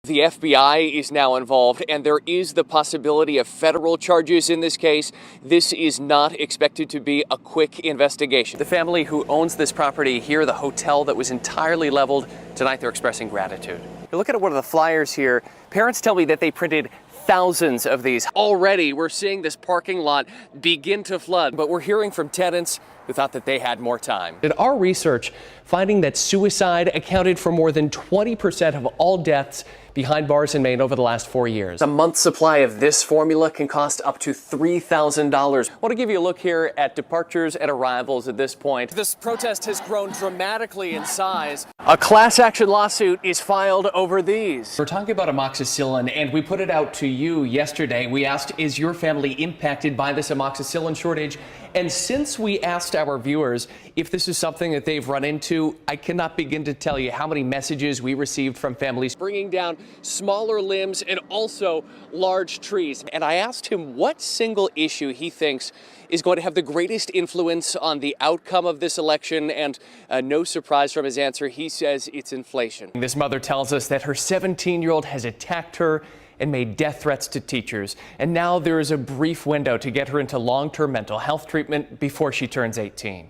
The FBI is now involved, and there is the possibility of federal charges in this case. This is not expected to be a quick investigation. The family who owns this property here, the hotel that was entirely leveled, tonight they're expressing gratitude. You look at one of the flyers here. Parents tell me that they printed thousands of these. Already, we're seeing this parking lot begin to flood, but we're hearing from tenants who thought that they had more time. Did our research finding that suicide accounted for more than 20% of all deaths behind bars in Maine over the last 4 years. A month's supply of this formula can cost up to $3,000. I want to give you a look here at departures and arrivals at this point. This protest has grown dramatically in size. A class action lawsuit is filed over these. We're talking about amoxicillin, and we put it out to you yesterday. We asked, is your family impacted by this amoxicillin shortage? And since we asked our viewers if this is something that they've run into, I cannot begin to tell you how many messages we received from families bringing down smaller limbs and also large trees. And I asked him what single issue he thinks is going to have the greatest influence on the outcome of this election, and no surprise from his answer, he says it's inflation. This mother tells us that her 17-year-old has attacked her and made death threats to teachers. And now there is a brief window to get her into long-term mental health treatment before she turns 18.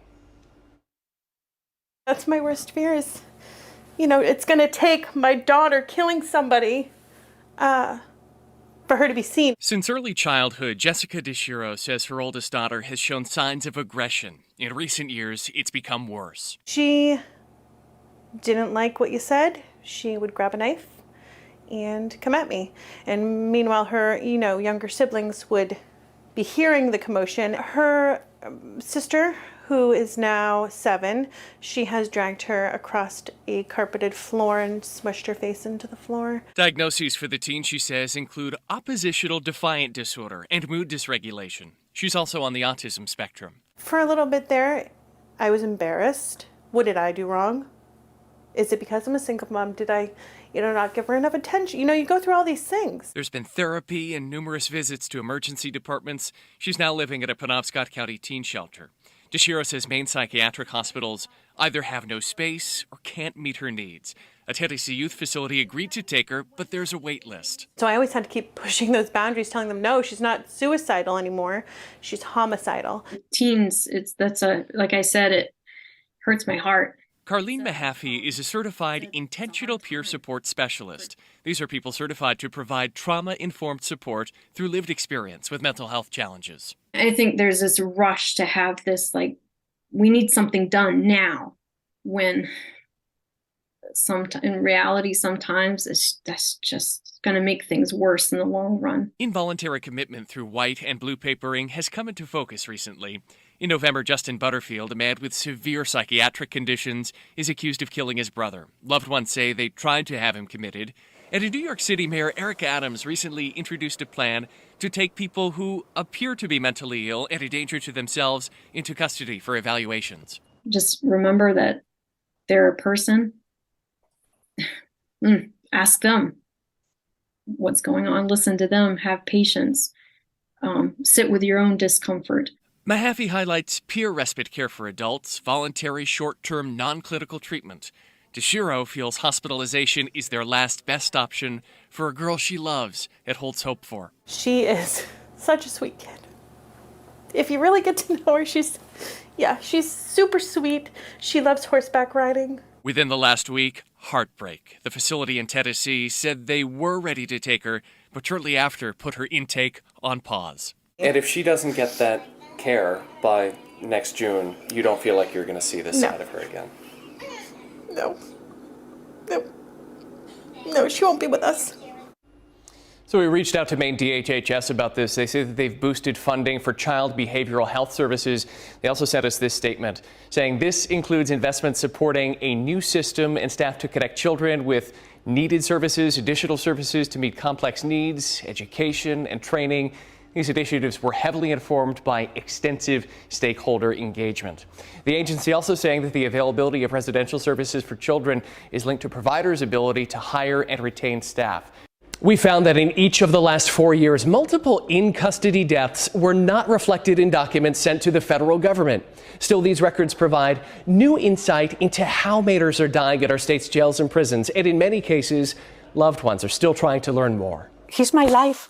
That's my worst fear is, it's going to take my daughter killing somebody for her to be seen. Since early childhood, Jessica DeShiro says her oldest daughter has shown signs of aggression. In recent years, it's become worse. She didn't like what you said. She would grab a knife and come at me. And meanwhile, her, younger siblings would be hearing the commotion. Her sister, who is now 7, she has dragged her across a carpeted floor and smushed her face into the floor. Diagnoses for the teen, she says, include oppositional defiant disorder and mood dysregulation. She's also on the autism spectrum. For a little bit there, I was embarrassed. What did I do wrong? Is it because I'm a single mom? Did I, not give her enough attention? You go through all these things. There's been therapy and numerous visits to emergency departments. She's now living at a Penobscot County teen shelter. DeShiro says Maine psychiatric hospitals either have no space or can't meet her needs. A Tennessee youth facility agreed to take her, but there's a wait list. So I always had to keep pushing those boundaries, telling them, no, she's not suicidal anymore. She's homicidal. Teens, like I said, it hurts my heart. Carlene Mahaffey is a certified intentional peer support specialist. These are people certified to provide trauma-informed support through lived experience with mental health challenges. I think there's this rush to have this, we need something done now, when in reality, sometimes that's just going to make things worse in the long run. Involuntary commitment through white and blue papering has come into focus recently. In November, Justin Butterfield, a man with severe psychiatric conditions, is accused of killing his brother. Loved ones say they tried to have him committed. And in New York City, Mayor Eric Adams recently introduced a plan to take people who appear to be mentally ill and a danger to themselves into custody for evaluations. Just remember that they're a person. Ask them what's going on. Listen to them. Have patience. Sit with your own discomfort. Mahaffey highlights peer respite care for adults, voluntary short-term non-clinical treatment. DeShiro feels hospitalization is their last best option for a girl she loves and holds hope for. She is such a sweet kid. If you really get to know her, she's super sweet. She loves horseback riding. Within the last week, heartbreak. The facility in Tennessee said they were ready to take her, but shortly after put her intake on pause. And if she doesn't get that care by next June, you don't feel like you're going to see this side of her again? No, she won't be with us. So we reached out to Maine DHHS about this. They say that they've boosted funding for child behavioral health services. They also sent us this statement saying this includes investments supporting a new system and staff to connect children with needed services, additional services to meet complex needs, education and training. These initiatives were heavily informed by extensive stakeholder engagement. The agency also saying that the availability of residential services for children is linked to providers' ability to hire and retain staff. We found that in each of the last 4 years, multiple in-custody deaths were not reflected in documents sent to the federal government. Still, these records provide new insight into how Mainers are dying at our state's jails and prisons, and in many cases, loved ones are still trying to learn more. He's my life.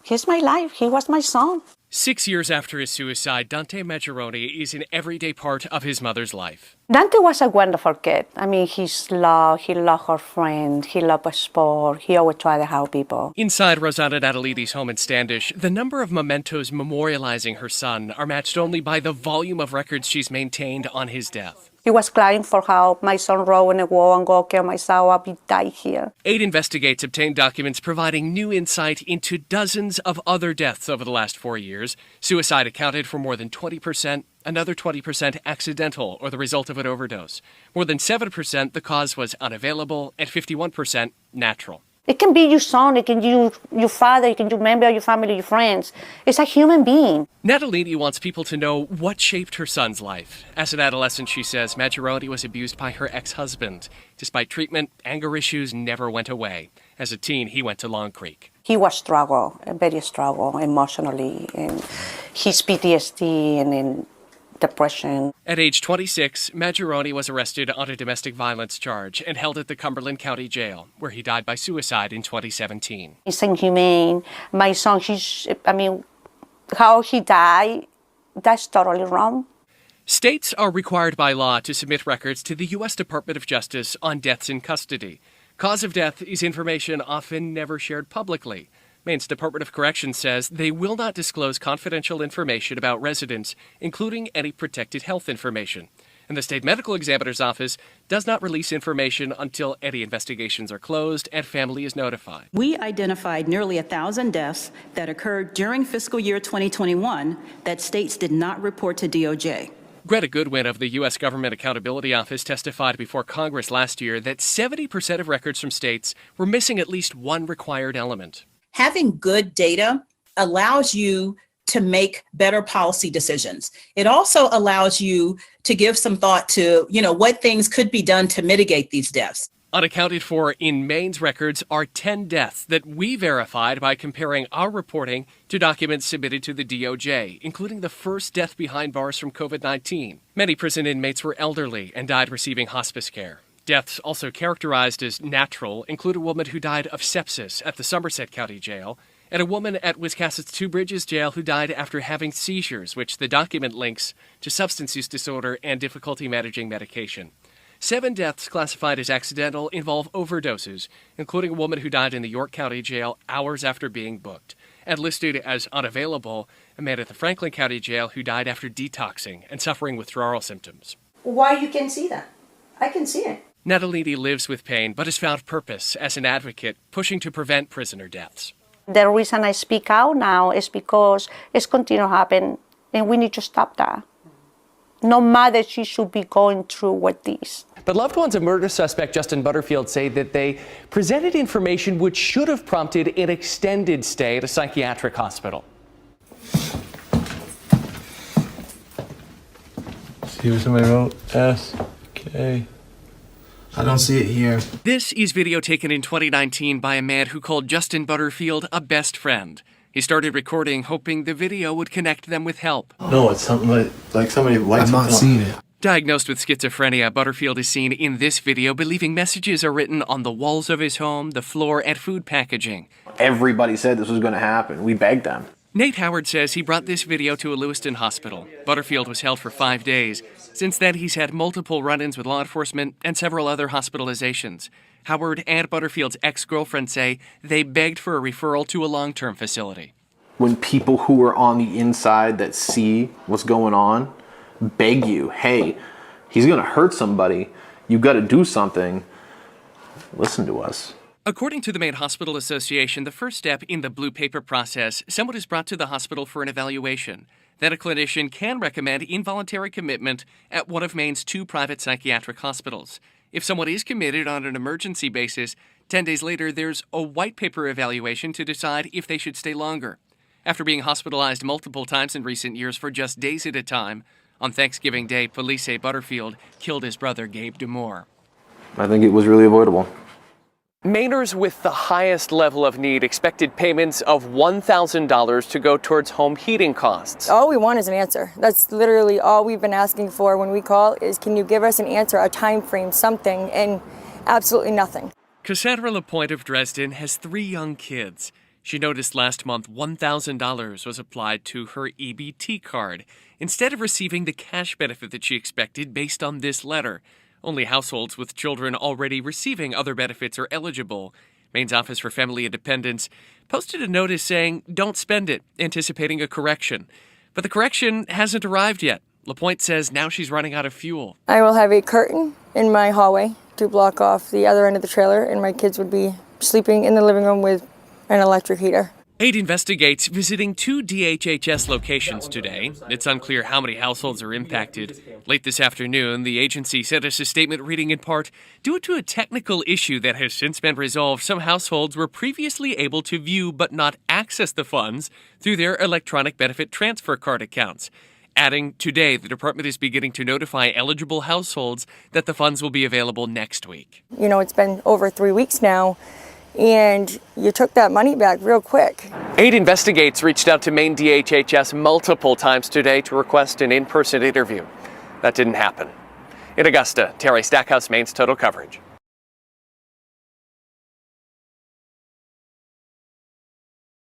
He's my life. He was my son. 6 years after his suicide, Dante Maggioroni is an everyday part of his mother's life. Dante was a wonderful kid. I mean, he loved her friend, he loved sport, he always tried to help people. Inside Rosanna Natalides' home in Standish, the number of mementos memorializing her son are matched only by the volume of records she's maintained on his death. He was crying for help. My son wrote on the wall and go kill myself. I'll be died here. 8 Investigates obtained documents providing new insight into dozens of other deaths over the last 4 years. Suicide accounted for more than 20%, another 20% accidental or the result of an overdose. More than 7% the cause was unavailable, and 51% natural. It can be your son, it can be your father, it can be a member of your family, your friends. It's a human being. Natalini wants people to know what shaped her son's life. As an adolescent, she says, Maggioroni was abused by her ex-husband. Despite treatment, anger issues never went away. As a teen, he went to Long Creek. He was very struggle emotionally, and his PTSD and depression. At age 26, Maggioroni was arrested on a domestic violence charge and held at the Cumberland County Jail, where he died by suicide in 2017. He's inhumane. My son, how he died, that's totally wrong. States are required by law to submit records to the U.S. Department of Justice on deaths in custody. Cause of death is information often never shared publicly. Maine's Department of Corrections says they will not disclose confidential information about residents, including any protected health information. And the state medical examiner's office does not release information until any investigations are closed and family is notified. We identified nearly 1,000 deaths that occurred during fiscal year 2021 that states did not report to DOJ. Greta Goodwin of the U.S. Government Accountability Office testified before Congress last year that 70% of records from states were missing at least one required element. Having good data allows you to make better policy decisions. It also allows you to give some thought to, what things could be done to mitigate these deaths. Unaccounted for in Maine's records are 10 deaths that we verified by comparing our reporting to documents submitted to the DOJ, including the first death behind bars from COVID-19. Many prison inmates were elderly and died receiving hospice care. Deaths also characterized as natural include a woman who died of sepsis at the Somerset County Jail and a woman at Wiscasset's Two Bridges Jail who died after having seizures, which the document links to substance use disorder and difficulty managing medication. 7 deaths classified as accidental involve overdoses, including a woman who died in the York County Jail hours after being booked. And listed as unavailable, a man at the Franklin County Jail who died after detoxing and suffering withdrawal symptoms. Why you can see that? I can see it. Natalini lives with pain, but has found purpose as an advocate, pushing to prevent prisoner deaths. The reason I speak out now is because it's continuing to happen, and we need to stop that. No matter she should be going through with this. But loved ones of murder suspect Justin Butterfield say that they presented information which should have prompted an extended stay at a psychiatric hospital. See what somebody wrote? S. K. I don't see it here. This is video taken in 2019 by a man who called Justin Butterfield a best friend. He started recording, hoping the video would connect them with help. No, it's something like somebody likes. I'm not seeing it. Diagnosed with schizophrenia, Butterfield is seen in this video believing messages are written on the walls of his home, the floor, and food packaging. Everybody said this was going to happen. We begged them. Nate Howard says he brought this video to a Lewiston hospital. Butterfield was held for 5 days. Since then, he's had multiple run-ins with law enforcement and several other hospitalizations. Howard and Butterfield's ex-girlfriend say they begged for a referral to a long-term facility. When people who are on the inside that see what's going on beg you, hey, he's going to hurt somebody, you've got to do something, listen to us. According to the Maine Hospital Association, the first step in the blue paper process, someone is brought to the hospital for an evaluation. Then a clinician can recommend involuntary commitment at one of Maine's 2 private psychiatric hospitals. If someone is committed on an emergency basis, 10 days later there's a white paper evaluation to decide if they should stay longer. After being hospitalized multiple times in recent years for just days at a time, on Thanksgiving Day, police say Butterfield killed his brother Gabe Demore. I think it was really avoidable. Mainers with the highest level of need expected payments of $1,000 to go towards home heating costs. All we want is an answer. That's literally all we've been asking for when we call is, can you give us an answer, a time frame, something, and absolutely nothing. Cassandra LaPointe of Dresden has 3 young kids. She noticed last month $1,000 was applied to her EBT card, instead of receiving the cash benefit that she expected based on this letter. Only households with children already receiving other benefits are eligible. Maine's Office for Family Independence posted a notice saying, "Don't spend it," anticipating a correction. But the correction hasn't arrived yet. LaPointe says now she's running out of fuel. I will have a curtain in my hallway to block off the other end of the trailer, and my kids would be sleeping in the living room with an electric heater. Aid investigates visiting 2 DHHS locations today. It's unclear how many households are impacted. Late this afternoon, the agency sent us a statement reading in part, "Due to a technical issue that has since been resolved, some households were previously able to view but not access the funds through their electronic benefit transfer card accounts." Adding, today, the department is beginning to notify eligible households that the funds will be available next week. You know, it's been over 3 weeks now, and you took that money back real quick. Aid Investigates reached out to Maine DHHS multiple times today to request an in-person interview. That didn't happen. In Augusta, Terry Stackhouse, Maine's Total Coverage.